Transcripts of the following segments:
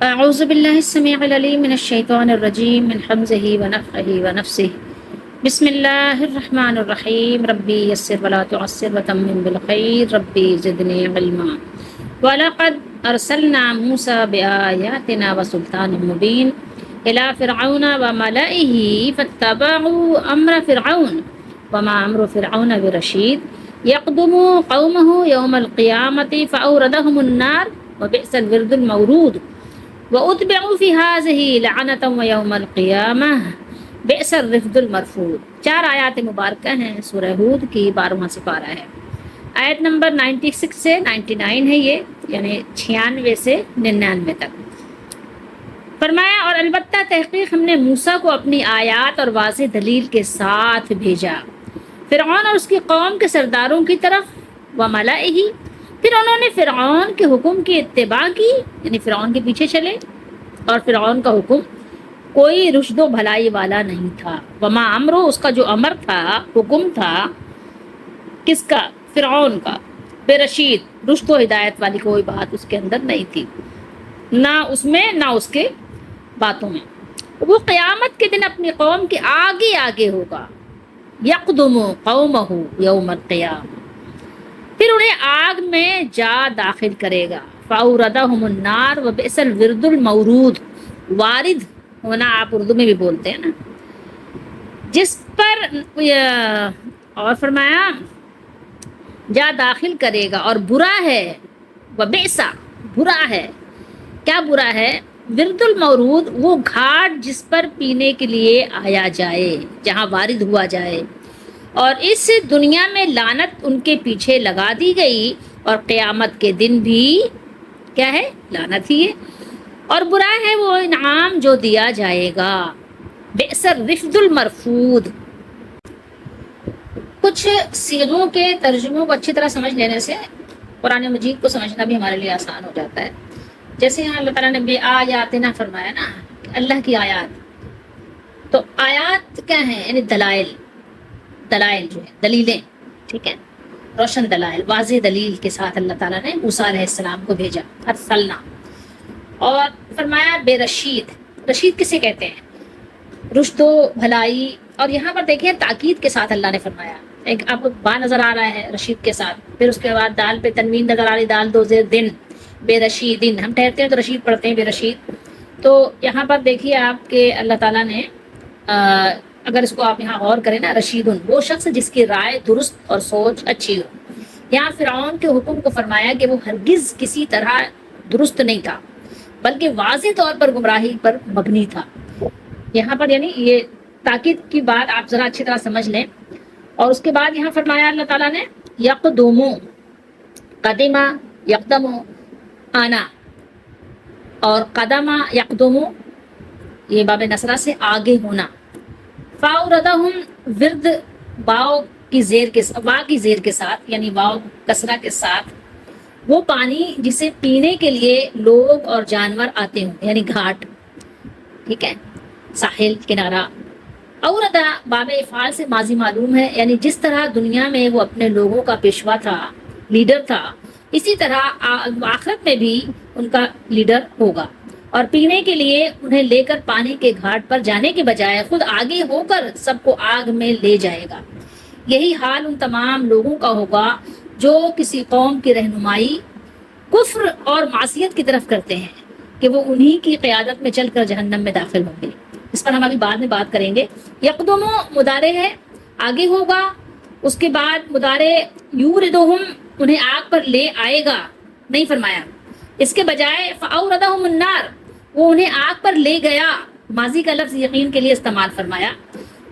اعوذ باللہ السمیع العلیم من الشیطان الرجیم من حمزہ ونفخہ ونفسہ بسم اللہ الرحمن الرحیم ربی یسر ولا تعسر وتمم بالخیر ربی زدنی علما وَلَقَدْ أَرْسَلْنَا مُوسَى بِآيَاتِنَا وَسُلْطَانٍ مُبِينٍ إِلَى فِرْعَوْنَ وَمَلَئِهِ فَاتَّبَعُوا أَمْرَ فِرْعَوْنَ وَمَا أَمْرُ فِرْعَوْنَ بِرَشِيدٍ يَقْدُمُ قَوْمَهُ يَوْمَ الْقِيَامَةِ فَأَوْرَدَهُمُ النَّارَ وَبِئْسَ الْوِرْدُ الْمَوْرُودُ وَأُتْبِعُوا فِي هَٰذِهِ لَعْنَةً وَيَوْمَ الْقِيَامَةِ بِئْسَ الرِّفْدُ الْمَرْفُودُ۔ 4 آیات مبارکہ ہیں، سورہ ہود کی 12واں سپارہ ہے۔ آیت نمبر 96 سے 99 ہے یہ، یعنی 96 سے 99 تک۔ فرمایا اور البتہ تحقیق ہم نے موسیٰ کو اپنی آیات اور واضح دلیل کے ساتھ بھیجا فرعون اور اس کی قوم کے سرداروں کی طرف، وملئہ، پھر انہوں نے فرعون کے حکم کی اتباع کی، یعنی فرعون کے پیچھے چلے، اور فرعون کا حکم کوئی رشد و بھلائی والا نہیں تھا۔ وما امرو، اس کا جو امر تھا، حکم تھا، کس کا؟ فرعون کا، بے رشید، رشد و ہدایت والی کوئی بات اس کے اندر نہیں تھی، نہ اس میں نہ اس کے باتوں میں۔ وہ قیامت کے دن اپنی قوم کے آگے آگے ہوگا، یقدم قومہ یوم القیامہ، پھر انہیں آگ میں جا داخل کرے گا، فاوردہم النار وبئس الورد المورود، وارد ہونا آپ اردو میں بھی بولتے ہیں نا، جس پر اور فرمایا جا داخل کرے گا، اور برا ہے، وبئسا، برا ہے، کیا برا ہے؟ ورد المورود، وہ گھاٹ جس پر پینے کے لیے آیا جائے، جہاں وارد ہوا جائے، اور اس دنیا میں لعنت ان کے پیچھے لگا دی گئی، اور قیامت کے دن بھی کیا ہے؟ لعنت ہی ہے، اور برا ہے وہ انعام جو دیا جائے گا، بئس الرفد المرفود۔ کچھ صیغوں کے ترجموں کو اچھی طرح سمجھ لینے سے قرآن مجید کو سمجھنا بھی ہمارے لیے آسان ہو جاتا ہے۔ جیسے یہاں اللہ تعالیٰ نے بے آیاتنا فرمایا نا، اللہ کی آیات، تو آیات کیا ہیں؟ یعنی دلائل، دلائل جو ہے، دلیلیں، ٹھیک ہے، روشن دلائل، واضح دلیل کے ساتھ اللہ تعالیٰ نے موسیٰ علیہ السلام کو بھیجا، ارسلنا، اور فرمایا بے رشید۔ رشید کسے کہتے ہیں؟ رشد و بھلائی، اور یہاں پر دیکھیں تاکید کے ساتھ اللہ نے فرمایا، ایک آپ کو با نظر آ رہا ہے رشید کے ساتھ، پھر اس کے بعد دال پہ تنوین نظر آ رہی، دال دو زیر دن، بے رشیدن، ہم ٹھہرتے ہیں تو رشید پڑھتے ہیں، بے رشید۔ تو یہاں پر دیکھیے آپ کہ اللہ تعالیٰ نے اگر اس کو آپ یہاں غور کریں نا، رشیدن، وہ شخص جس کی رائے درست اور سوچ اچھی ہو۔ یہاں فرعون کے حکم کو فرمایا کہ وہ ہرگز کسی طرح درست نہیں تھا، بلکہ واضح طور پر گمراہی پر مبنی تھا۔ یہاں پر یعنی یہ تاکید کی بات آپ ذرا اچھی طرح سمجھ لیں۔ اور اس کے بعد یہاں فرمایا اللہ تعالیٰ نے یقدمو، قدمہ، یقدمو، آنا، اور قدمہ یقدمو، یہ باب نصرہ سے آگے ہونا۔ فاوردہم، ورد واو کی زیر کے، وا کی زیر کے ساتھ، یعنی واو کسرہ کے ساتھ، وہ پانی جسے پینے کے لیے لوگ اور جانور آتے ہوں، یعنی گھاٹ، ٹھیک ہے، ساحل، کنارہ۔ اوردہ باب افعال سے ماضی معلوم ہے، یعنی جس طرح دنیا میں وہ اپنے لوگوں کا پیشوا تھا، لیڈر تھا، اسی طرح آخرت میں بھی ان کا لیڈر ہوگا، اور پینے کے لیے انہیں لے کر پانی کے گھاٹ پر جانے کے بجائے خود آگے ہو کر سب کو آگ میں لے جائے گا۔ یہی حال ان تمام لوگوں کا ہوگا جو کسی قوم کی رہنمائی کفر اور معصیت کی طرف کرتے ہیں، کہ وہ انہی کی قیادت میں چل کر جہنم میں داخل ہوں گے۔ اس پر ہم ابھی بعد میں بات کریں گے۔ یقدمو مضارع ہے، آگے ہوگا، اس کے بعد مضارع یوردہم، انہیں آگ پر لے آئے گا، نہیں فرمایا، اس کے بجائے فاوردہم النار، وہ انہیں آگ پر لے گیا، ماضی کا لفظ یقین کے لیے استعمال فرمایا۔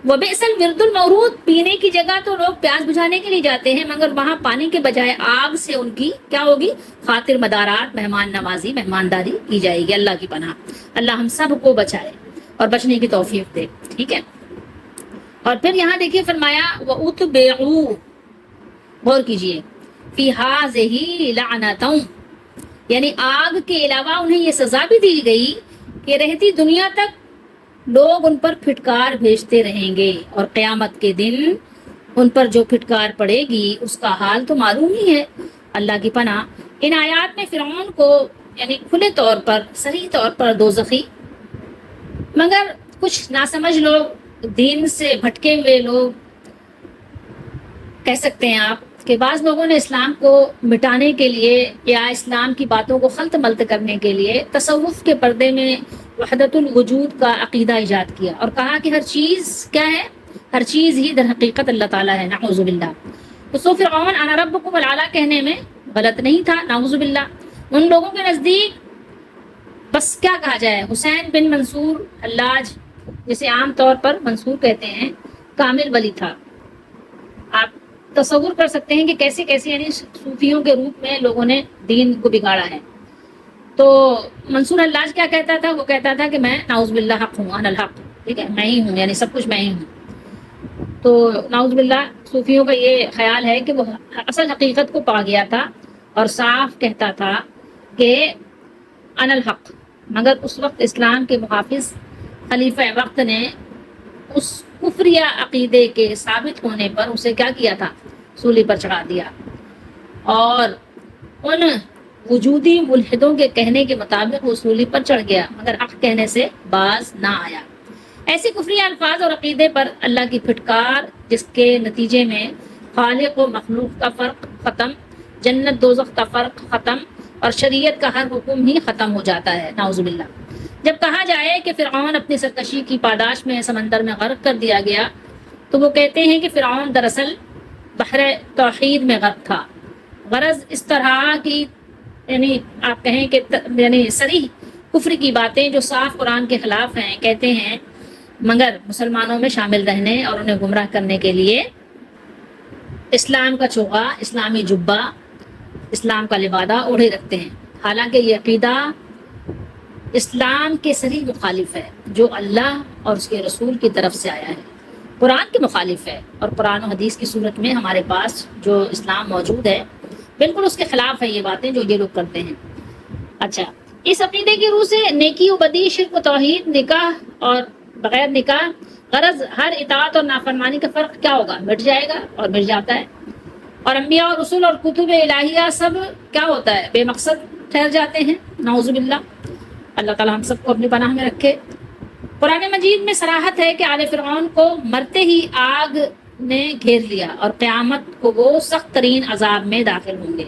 وبئس الورد المورود، پینے کی جگہ تو لوگ پیاس بجھانے کے لیے جاتے ہیں، مگر وہاں پانی کے بجائے آگ سے ان کی کیا ہوگی؟ خاطر مدارات، مہمان نوازی، مہمانداری کی جائے گی۔ اللہ کی پناہ، اللہ ہم سب کو بچائے اور بچنے کی توفیق دے، ٹھیک ہے۔ اور پھر یہاں دیکھیے فرمایا وَأُتْبِعُوا، غور کیجئے، فِي هَٰذِهِ لَعْنَةٌ، یعنی آگ کے علاوہ انہیں یہ سزا بھی دی گئی کہ رہتی دنیا تک لوگ ان پر پھٹکار بھیجتے رہیں گے، اور قیامت کے دن ان پر جو پھٹکار پڑے گی اس کا حال تو معلوم ہی ہے۔ اللہ کی پناہ، ان آیات میں فرعون کو یعنی کھلے طور پر صحیح طور پر دوزخی، مگر کچھ ناسمجھ لوگ، دین سے بھٹکے ہوئے لوگ، کہہ سکتے ہیں آپ کہ بعض لوگوں نے اسلام کو مٹانے کے لیے یا اسلام کی باتوں کو خلط ملط کرنے کے لیے تصوف کے پردے میں وحدت الوجود کا عقیدہ ایجاد کیا اور کہا کہ ہر چیز کیا ہے، ہر چیز ہی در حقیقت اللہ تعالیٰ ہے، نعوذ باللہ۔ تو سو فرعون انا ربکم العلیٰ کہنے میں غلط نہیں تھا، نعوذ باللہ۔ ان لوگوں کے نزدیک بس کیا کہا جائے، حسین بن منصور حلاج، جسے عام طور پر منصور کہتے ہیں، کامل ولی تھا۔ آپ تصور کر سکتے ہیں کہ کیسے کیسے یعنی صوفیوں کے روپ میں لوگوں نے دین کو بگاڑا ہے۔ تو منصور حلاج کیا کہتا تھا؟ وہ کہتا تھا کہ میں نعوذ باللہ حق ہوں، انا الحق، ٹھیک ہے، میں ہی ہوں، یعنی سب کچھ میں ہی ہوں۔ تو نعوذ باللہ صوفیوں کا یہ خیال ہے کہ وہ اصل حقیقت کو پا گیا تھا اور صاف کہتا تھا کہ انا الحق، مگر اس وقت اسلام کے محافظ خلیفہ وقت نے اس کفریہ عقیدے کے ثابت ہونے پر اسے کیا کیا تھا؟ سولی پر چڑھا دیا، اور ان وجودی ملحدوں کے کہنے کے مطابق وہ سولی پر چڑھ گیا مگر حق کہنے سے باز نہ آیا۔ ایسی کفریہ الفاظ اور عقیدے پر اللہ کی پھٹکار، جس کے نتیجے میں خالق و مخلوق کا فرق ختم، جنت دوزخ کا فرق ختم اور شریعت کا ہر حکم ہی ختم ہو جاتا ہے، نعوذ باللہ۔ جب کہا جائے کہ فرعون اپنی سرکشی کی پاداش میں سمندر میں غرق کر دیا گیا، تو وہ کہتے ہیں کہ فرعون دراصل بحر توحید میں غرق تھا۔ غرض اس طرح کی یعنی آپ کہیں کہ یعنی صریح کفر کی باتیں جو صاف قرآن کے خلاف ہیں کہتے ہیں، مگر مسلمانوں میں شامل رہنے اور انہیں گمراہ کرنے کے لیے اسلام کا چوغا، اسلامی جبہ، اسلام کا لبادہ اوڑھے رکھتے ہیں، حالانکہ یہ عقیدہ اسلام کے صریح مخالف ہے جو اللہ اور اس کے رسول کی طرف سے آیا ہے، قرآن کے مخالف ہے، اور قرآن و حدیث کی صورت میں ہمارے پاس جو اسلام موجود ہے بالکل اس کے خلاف ہے یہ باتیں جو یہ لوگ کرتے ہیں۔ اچھا، اس عقیدے کی روح سے نیکی و بدی، شرک و توحید، نکاح اور بغیر نکاح، غرض ہر اطاعت اور نافرمانی کا فرق کیا ہوگا؟ مٹ جائے گا اور مٹ جاتا ہے، اور انبیاء اور رسول اور کتب الہیہ سب کیا ہوتا ہے؟ بے مقصد ٹھہر جاتے ہیں، نعوذ باللہ۔ اللہ تعالیٰ ہم سب کو اپنی پناہ میں رکھے۔ قرآن مجید میں صراحت ہے کہ آل فرعون کو مرتے ہی آگ نے گھیر لیا اور قیامت کو وہ سخت ترین عذاب میں داخل ہوں گے۔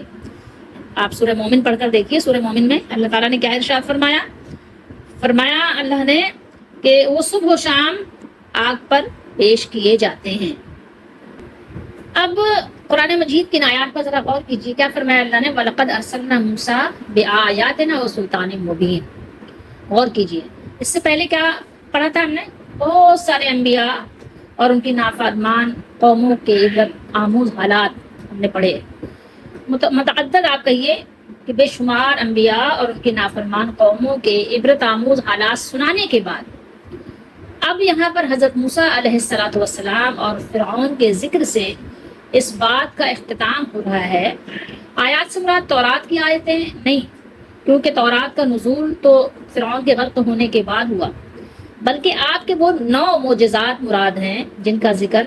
آپ سورہ مومن پڑھ کر دیکھیے، سورہ مومن میں اللہ تعالیٰ نے کیا ارشاد فرمایا؟ فرمایا اللہ نے کہ وہ صبح و شام آگ پر پیش کیے جاتے ہیں۔ اب قرآن مجید کی ان آیات پر ذرا غور کیجیے، کیا فرمایا اللہ نے؟ وَلَقَدْ أَرْسَلْنَا مُوسَىٰ بِآيَاتِنَا وَسُلْطَانٍ مُبِينٍ۔ غور کیجیے، اس سے پہلے کیا پڑھا تھا ہم نے؟ بہت سارے انبیاء اور ان کی نافرمان قوموں کے عبرت آموز حالات ہم نے پڑھے، متعدد آپ کہیے کہ بے شمار انبیاء اور ان کی نافرمان قوموں کے عبرت آموز حالات سنانے کے بعد اب یہاں پر حضرت موسیٰ علیہ السلام اور فرعون کے ذکر سے اس بات کا اختتام ہو رہا ہے۔ آیات سے مراد تورات کی آیتیں نہیں، کیونکہ تورات کا نزول تو فرعون کے غرق ہونے کے بعد ہوا، بلکہ آپ کے وہ 9 معجزات مراد ہیں جن کا ذکر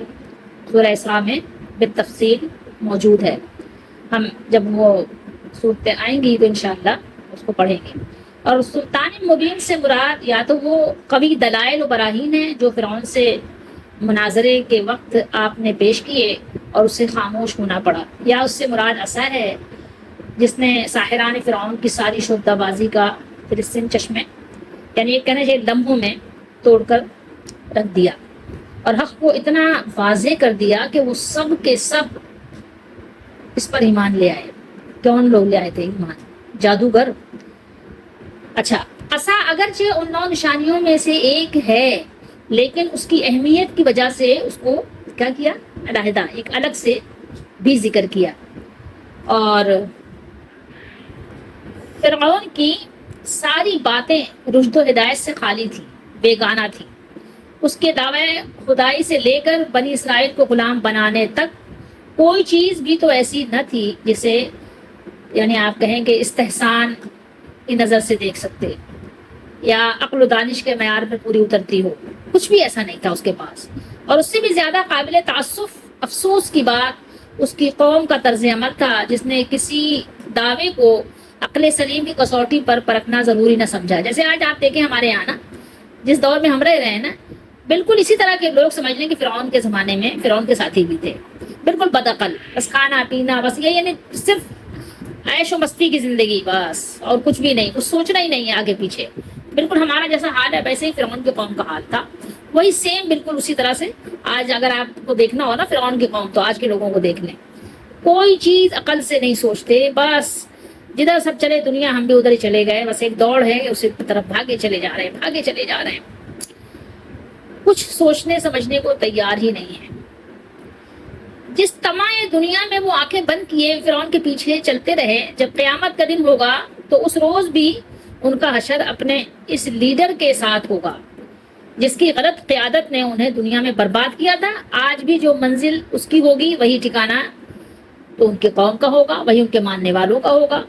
سورہ اسراء میں بالتفصیل موجود ہے۔ ہم جب وہ صورتیں آئیں گی تو انشاءاللہ اس کو پڑھیں گے۔ اور سلطان مبین سے مراد یا تو وہ قوی دلائل و براہین ہیں جو فرعون سے مناظرے کے وقت آپ نے پیش کیے اور اسے خاموش ہونا پڑا، یا اس سے مراد عصا ہے جس نے ساحران فرعون کی ساری شعبدہ بازی کا فلسطین چشمے، یعنی ایک کہنا چاہیے لمحوں میں توڑ کر رکھ دیا اور حق کو اتنا واضح کر دیا کہ وہ سب کے سب اس پر ایمان لے آئے۔ کون لوگ لے آئے تھے ایمان؟ جادوگر۔ اچھا، عصا اگرچہ ان 9 نشانیوں میں سے ایک ہے، لیکن اس کی اہمیت کی وجہ سے اس کو کیا کیا؟ علیحدہ ایک الگ سے بھی ذکر کیا۔ اور فرعون کی ساری باتیں رشد و ہدایت سے خالی تھی، بیگانہ تھی۔ اس کے دعوے خدائی سے لے کر بنی اسرائیل کو غلام بنانے تک کوئی چیز بھی تو ایسی نہ تھی جسے یعنی آپ کہیں کہ استحسان کی نظر سے دیکھ سکتے یا عقل و دانش کے معیار پہ پوری اترتی ہو، کچھ بھی ایسا نہیں تھا اس کے پاس۔ اور اس سے بھی زیادہ قابل تعصف افسوس کی بات اس کی قوم کا طرز عمل تھا، جس نے کسی دعوے کو عقل سلیم کی کسوٹی پر پرکھنا ضروری نہ سمجھا. جیسے آج آپ دیکھیں ہمارے یہاں نا، جس دور میں ہم رہ رہے ہیں نا، بالکل اسی طرح کے لوگ سمجھ لیں کہ فرعون کے زمانے میں فرعون کے ساتھی بھی تھے، بالکل بدعقل، بس کھانا پینا، بس یہ یعنی صرف عیش و مستی کی زندگی بس، اور کچھ بھی نہیں، کچھ سوچنا ہی نہیں ہے آگے پیچھے. بالکل ہمارا جیسا حال ہے ویسے ہی فرعون کے قوم کا حال تھا، وہی سیم بالکل اسی طرح سے. آج اگر آپ کو دیکھنا ہو نا فرعون کی قوم، تو آج کے لوگوں کو دیکھ لیں، کوئی چیز عقل سے نہیں سوچتے، بس جدھر سب چلے دنیا ہم بھی ادھر ہی چلے گئے، بس ایک دوڑ ہے اسی طرف بھاگے چلے جا رہے ہیں، بھاگے چلے جا رہے ہیں، کچھ سوچنے سمجھنے کو تیار ہی نہیں ہے. جس طمع دنیا میں وہ آنکھیں بند کیے فرعون کے پیچھے چلتے رہے، جب قیامت کا دن ہوگا تو اس روز بھی ان کا حشر اپنے اس لیڈر کے ساتھ ہوگا جس کی غلط قیادت نے انہیں دنیا میں برباد کیا تھا. آج بھی جو منزل اس کی ہوگی وہی ٹھکانہ تو ان کے قوم کا ہوگا، وہی ان کے ماننے والوں کا ہوگا.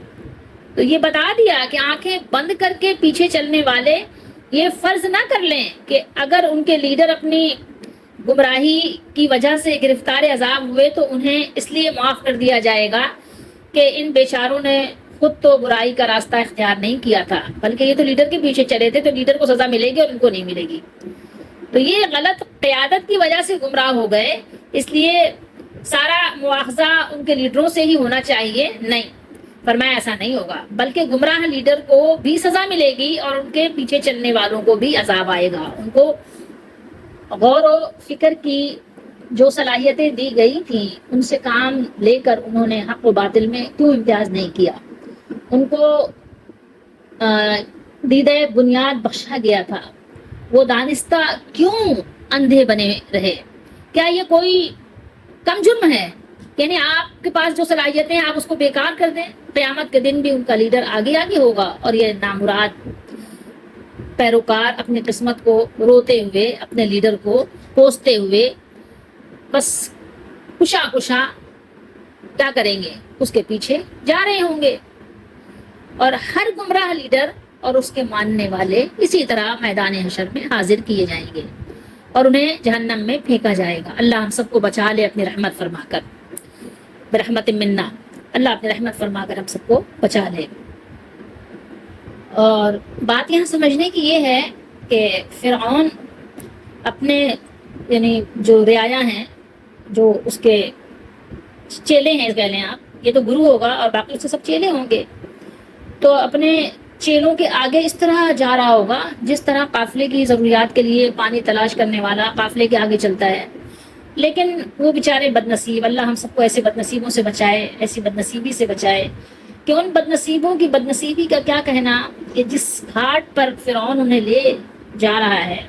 تو یہ بتا دیا کہ آنکھیں بند کر کے پیچھے چلنے والے یہ فرض نہ کر لیں کہ اگر ان کے لیڈر اپنی گمراہی کی وجہ سے گرفتار عذاب ہوئے تو انہیں اس لیے معاف کر دیا جائے گا کہ ان بیچاروں نے خود تو برائی کا راستہ اختیار نہیں کیا تھا، بلکہ یہ تو لیڈر کے پیچھے چلے تھے، تو لیڈر کو سزا ملے گی اور ان کو نہیں ملے گی. تو یہ غلط قیادت کی وجہ سے گمراہ ہو گئے، اس لیے سارا مواخذہ ان کے لیڈروں سے ہی ہونا چاہیے. نہیں، فرمایا ایسا نہیں ہوگا، بلکہ گمراہ لیڈر کو بھی سزا ملے گی اور ان کے پیچھے چلنے والوں کو بھی عذاب آئے گا. ان کو غور و فکر کی جو صلاحیتیں دی گئی تھیں ان سے کام لے کر انہوں نے حق و باطل میں کیوں امتیاز نہیں کیا؟ ان کو دیدہ بنیاد بخشا گیا تھا، وہ دانستہ کیوں اندھے بنے رہے؟ کیا یہ کوئی کم جرم ہے؟ یعنی آپ کے پاس جو صلاحیتیں ہیں آپ اس کو بیکار کر دیں. قیامت کے دن بھی ان کا لیڈر آگے آگے ہوگا اور یہ نامراد پیروکار اپنی قسمت کو روتے ہوئے، اپنے لیڈر کو کوستے ہوئے بس کشا کشا کیا کریں گے، اس کے پیچھے جا رہے ہوں گے. اور ہر گمراہ لیڈر اور اس کے ماننے والے اسی طرح میدان حشر میں حاضر کیے جائیں گے اور انہیں جہنم میں پھینکا جائے گا. اللہ ہم سب کو بچا لے اپنی رحمت فرما کر، برحمت منا، اللہ اپنی رحمت فرما کر ہم سب کو بچا لے. اور بات یہاں سمجھنے کی یہ ہے کہ فرعون اپنے یعنی جو رعایا ہیں، جو اس کے چیلے ہیں کہہ لیں آپ، یہ تو گرو ہوگا اور باقی اس کے سب چیلے ہوں گے، تو اپنے چیلوں کے آگے اس طرح جا رہا ہوگا جس طرح قافلے کی ضروریات کے لیے پانی تلاش کرنے والا قافلے کے آگے چلتا ہے. لیکن وہ بیچارے بد نصیب، اللہ ہم سب کو ایسے بد نصیبوں سے بچائے، ایسی بد نصیبی سے بچائے کہ ان بد نصیبوں کی بد نصیبی کا کیا کہنا کہ جس گھاٹ پر فرعون انہیں لے جا رہا ہے،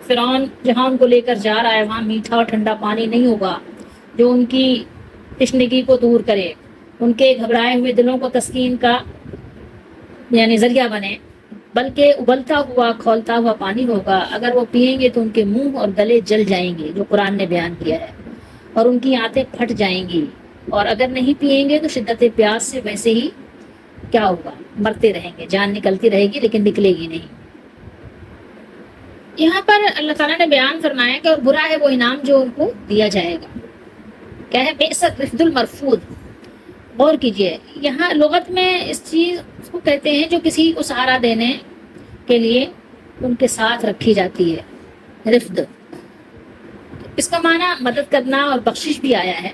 فرعون جہاں ان کو لے کر جا رہا ہے وہاں میٹھا اور ٹھنڈا پانی نہیں ہوگا جو ان کی تشنگی کو دور کرے، ان کے گھبرائے ہوئے دلوں کو تسکین کا یعنی ذریعہ بنے، بلکہ ابلتا ہوا کھولتا ہوا پانی ہوگا. اگر وہ پیئیں گے تو ان کے منہ اور گلے جل جائیں گے جو قرآن نے بیان کیا ہے، اور ان کی آنتیں پھٹ جائیں گی، اور اگر نہیں پیئیں گے تو شدت پیاس سے ویسے ہی کیا ہوگا، مرتے رہیں گے، جان نکلتی رہے گی لیکن نکلے گی نہیں. یہاں پر اللہ تعالیٰ نے بیان فرمایا کہ اور برا ہے وہ انعام جو ان کو دیا جائے گا. کیا ہے؟ بئس الرفد المرفود. غور کیجئے، یہاں لغت میں اس چیز کو کہتے ہیں جو کسی کو سہارا دینے کے لیے ان کے ساتھ رکھی جاتی ہے، رفد. اس کا معنی مدد کرنا اور بخشش بھی آیا ہے،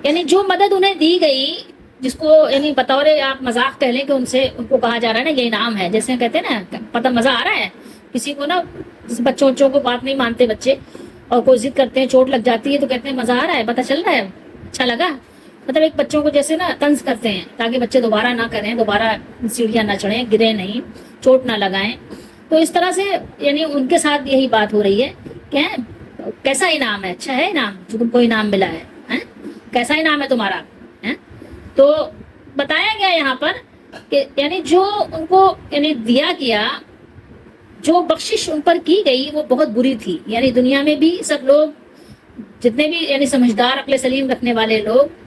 یعنی جو مدد انہیں دی گئی، جس کو یعنی بطور آپ مذاق کہہ لیں کہ ان کو کہا جا رہا ہے نا یہ انعام ہے. جیسے کہتے ہیں نا پتہ مزہ آ رہا ہے کسی کو نا، بچوں کو بات نہیں مانتے بچے اور کوئی ضد کرتے ہیں، چوٹ لگ جاتی ہے تو کہتے ہیں مزہ آ رہا ہے، پتہ چل رہا ہے، اچھا لگا. مطلب ایک بچوں کو جیسے نا طنز کرتے ہیں تاکہ بچے دوبارہ نہ کریں، دوبارہ سیڑھیاں نہ چڑھیں، گریں نہیں، چوٹ نہ لگائیں. تو اس طرح سے یعنی ان کے ساتھ یہی بات ہو رہی ہے کہ کیسا انعام ہے، اچھا ہے انعام جو تم کو انعام ملا ہے، کیسا انعام ہے تمہارا. تو بتایا گیا یہاں پر کہ یعنی جو ان کو یعنی دیا گیا، جو بخشش ان پر کی گئی وہ بہت بری تھی. یعنی دنیا میں بھی سب لوگ جتنے بھی یعنی سمجھدار عقل سلیم رکھنے والے لوگ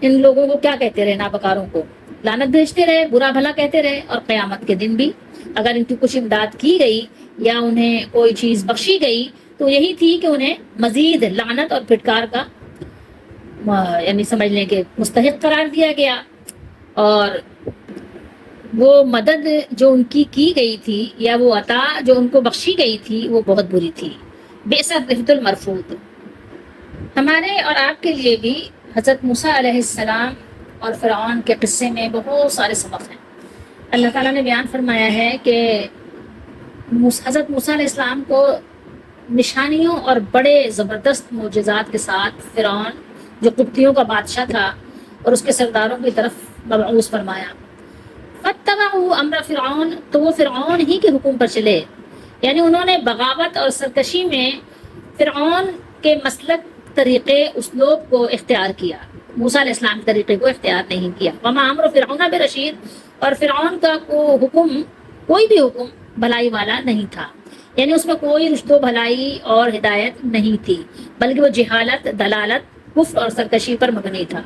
ان لوگوں کو کیا کہتے رہے؟ نابکاروں کو لعنت بھیجتے رہے، برا بھلا کہتے رہے. اور قیامت کے دن بھی اگر ان کی کچھ امداد کی گئی یا انہیں کوئی چیز بخشی گئی تو یہی تھی کہ انہیں مزید لعنت اور پھٹکار کا یعنی سمجھ لیں کہ مستحق قرار دیا گیا. اور وہ مدد جو ان کی گئی تھی یا وہ عطا جو ان کو بخشی گئی تھی وہ بہت بری تھی. بئس الرفد المرفود. ہمارے اور آپ کے لیے بھی حضرت موسیٰ علیہ السلام اور فرعون کے قصے میں بہت سارے سبق ہیں. اللہ تعالیٰ نے بیان فرمایا ہے کہ حضرت موسیٰ علیہ السلام کو نشانیوں اور بڑے زبردست معجزات کے ساتھ فرعون جو قبطیوں کا بادشاہ تھا اور اس کے سرداروں کی طرف مبعوث فرمایا. فاتبعوا امر فرعون. تو وہ فرعون ہی کے حکم پر چلے، یعنی انہوں نے بغاوت اور سرکشی میں فرعون کے مسلک، طریقے، اسلوب کو اختیار کیا، موسیٰ علیہ السلام کے طریقے کو اختیار نہیں کیا. وما امر فرعون برشید. اور فرعون کا کوئی بھی حکم بھلائی والا نہیں تھا، یعنی اس میں کوئی رشد و بھلائی اور ہدایت نہیں تھی، بلکہ وہ جہالت، دلالت، کفر اور سرکشی پر مبنی تھا.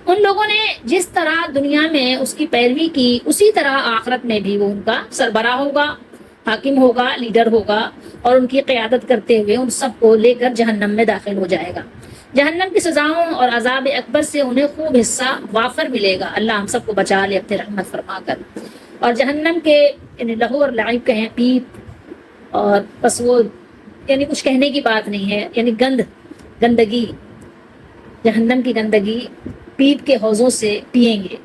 ان لوگوں نے جس طرح دنیا میں اس کی پیروی کی اسی طرح آخرت میں بھی وہ ان کا سربراہ ہوگا، حاکم ہوگا، لیڈر ہوگا، اور ان کی قیادت کرتے ہوئے ان سب کو لے کر جہنم میں داخل ہو جائے گا. جہنم کی سزاؤں اور عذاب اکبر سے انہیں خوب حصہ وافر ملے گا. اللہ ہم سب کو بچا لے اپنے رحمت فرما کر. اور جہنم کے یعنی لہو اور لعب کہیں، پیپ، اور بس وہ یعنی کچھ کہنے کی بات نہیں ہے، یعنی گندگی، جہنم کی گندگی پیپ کے حوضوں سے پیئیں گے.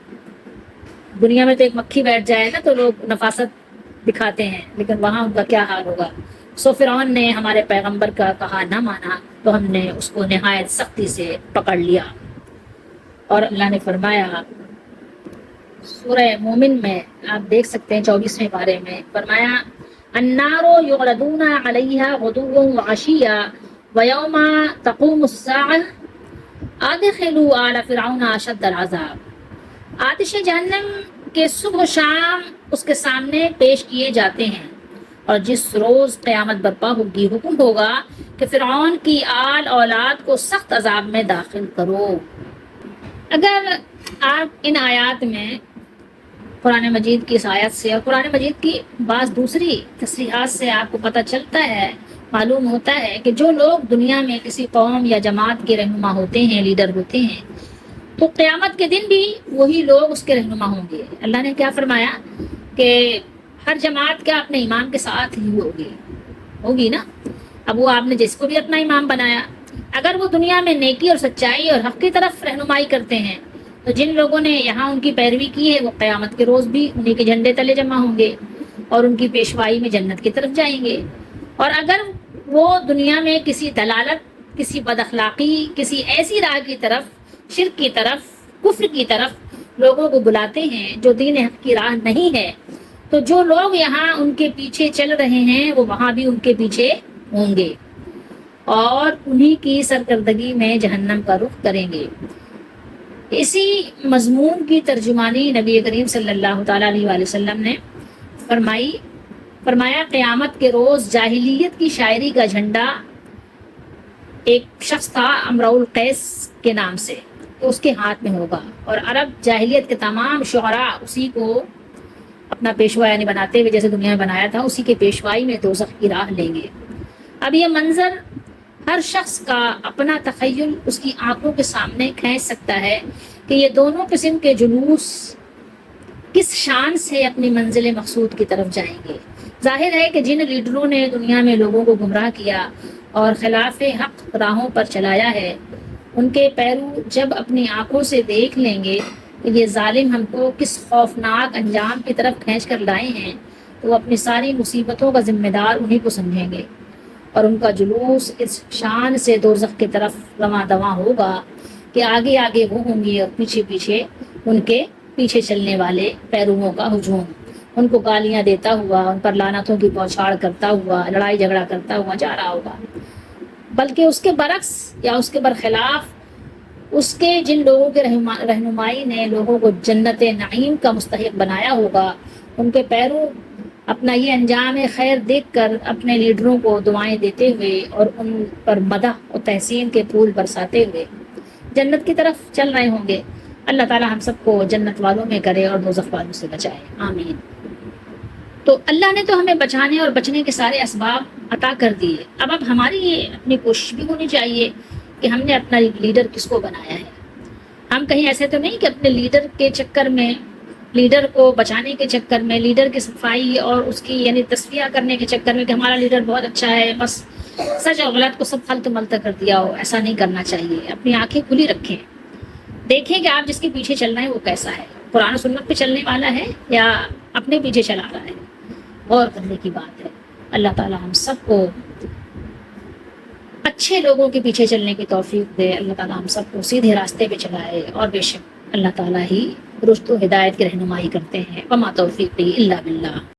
دنیا میں تو ایک مکھی بیٹھ جائے نا تو لوگ نفاست دکھاتے ہیں، لیکن وہاں ان کا کیا حال ہوگا. سو فرعون نے ہمارے پیغمبر کا کہا نہ مانا تو ہم نے اس کو نہایت سختی سے پکڑ لیا. اور اللہ نے فرمایا سورہ مومن میں آپ دیکھ سکتے ہیں 24ویں پارے میں فرمایا النار یعرضون علیہا غدوا وعشیا ویوم تقوم الساعة ادخلوا آل فرعون اشد العذاب. آتش جہنم کے صبح و شام اس کے سامنے پیش کیے جاتے ہیں، اور جس روز قیامت برپا ہوگی حکم ہوگا کہ فرعون کی آل اولاد کو سخت عذاب میں داخل کرو. اگر آپ ان آیات میں قرآن مجید کی اس آیت سے اور قرآن مجید کی بعض دوسری تصریحات سے آپ کو پتہ چلتا ہے، معلوم ہوتا ہے کہ جو لوگ دنیا میں کسی قوم یا جماعت کے رہنما ہوتے ہیں، لیڈر ہوتے ہیں، تو قیامت کے دن بھی وہی لوگ اس کے رہنما ہوں گے. اللہ نے کیا فرمایا کہ ہر جماعت کیا اپنے امام کے ساتھ ہی ہوگی نا. اب وہ آپ نے جس کو بھی اپنا امام بنایا، اگر وہ دنیا میں نیکی اور سچائی اور حق کی طرف رہنمائی کرتے ہیں تو جن لوگوں نے یہاں ان کی پیروی کی ہے وہ قیامت کے روز بھی انہیں کے جھنڈے تلے جمع ہوں گے اور ان کی پیشوائی میں جنت کی طرف جائیں گے. اور اگر وہ دنیا میں کسی دلالت، کسی بد اخلاقی، کسی ایسی راہ کی طرف، شرک کی طرف، کفر کی طرف لوگوں کو بلاتے ہیں جو دین حق کی راہ نہیں ہے، تو جو لوگ یہاں ان کے پیچھے چل رہے ہیں وہ وہاں بھی ان کے پیچھے ہوں گے اور انہی کی سرکردگی میں جہنم کا رخ کریں گے. اسی مضمون کی ترجمانی نبی کریم صلی اللہ تعالیٰ علیہ وآلہ وسلم نے فرمایا قیامت کے روز جاہلیت کی شاعری کا جھنڈا ایک شخص تھا امرؤ القیس کے نام سے، اس کے ہاتھ میں ہوگا، اور عرب جاہلیت کے تمام شعراء اسی کو اپنا پیشوا یعنی بناتے ہوئے جیسے دنیا میں بنایا تھا اسی کے پیشوائی میں دوزخ کی راہ لیں گے. اب یہ منظر ہر شخص کا اپنا تخیل اس کی آنکھوں کے سامنے کھینچ سکتا ہے کہ یہ دونوں قسم کے جلوس کس شان سے اپنی منزل مقصود کی طرف جائیں گے. ظاہر ہے کہ جن لیڈروں نے دنیا میں لوگوں کو گمراہ کیا اور خلاف حق راہوں پر چلایا ہے، ان کے پیرو جب اپنی آنکھوں سے دیکھ لیں گے کہ یہ ظالم ہم کو کس خوفناک انجام کی طرف کھینچ کر لائے ہیں، تو وہ اپنی ساری مصیبتوں کا ذمہ دار انہی کو سمجھیں گے، اور ان کا جلوس اس شان سے دوزخ کی طرف رواں دواں ہوگا کہ آگے آگے وہ ہوں گے اور پیچھے پیچھے ان کے پیچھے چلنے والے پیرووں کا ہجوم، ان کو گالیاں دیتا ہوا، ان پر لعنتوں کی بوچھاڑ کرتا ہوا، لڑائی جھگڑا کرتا ہوا جا رہا ہوگا. بلکہ اس کے برعکس یا اس کے برخلاف اس کے جن لوگوں کے رہنمائی نے لوگوں کو جنت نعیم کا مستحق بنایا ہوگا، ان کے پیروں اپنا یہ انجام خیر دیکھ کر اپنے لیڈروں کو دعائیں دیتے ہوئے اور ان پر مدح و تحسین کے پھول برساتے ہوئے جنت کی طرف چل رہے ہوں گے. اللہ تعالی ہم سب کو جنت والوں میں کرے اور دوزخ والوں سے بچائے، آمین. تو اللہ نے تو ہمیں بچانے اور بچنے کے سارے اسباب عطا کر دیے. اب ہماری یہ اپنی کوشش بھی ہونی چاہیے کہ ہم نے اپنا لیڈر کس کو بنایا ہے. ہم کہیں ایسے تو نہیں کہ اپنے لیڈر کے چکر میں، لیڈر کو بچانے کے چکر میں، لیڈر کی صفائی اور اس کی یعنی تصفیہ کرنے کے چکر میں کہ ہمارا لیڈر بہت اچھا ہے، بس سچ اور غلط کو سب خلط ملط کر دیا ہو. ایسا نہیں کرنا چاہیے. اپنی آنکھیں کھلی رکھیں، دیکھیں کہ آپ جس کے پیچھے چل رہے ہیں وہ کیسا ہے، قرآن و سنت پہ چلنے والا ہے یا اپنے پیچھے چلا رہا ہے. غور کرنے کی بات ہے. اللہ تعالی ہم سب کو اچھے لوگوں کے پیچھے چلنے کی توفیق دے. اللہ تعالیٰ ہم سب کو سیدھے راستے پہ چلائے. اور بے شک اللہ تعالیٰ ہی رشد و ہدایت کی رہنمائی کرتے ہیں. وما توفیقی الا باللہ.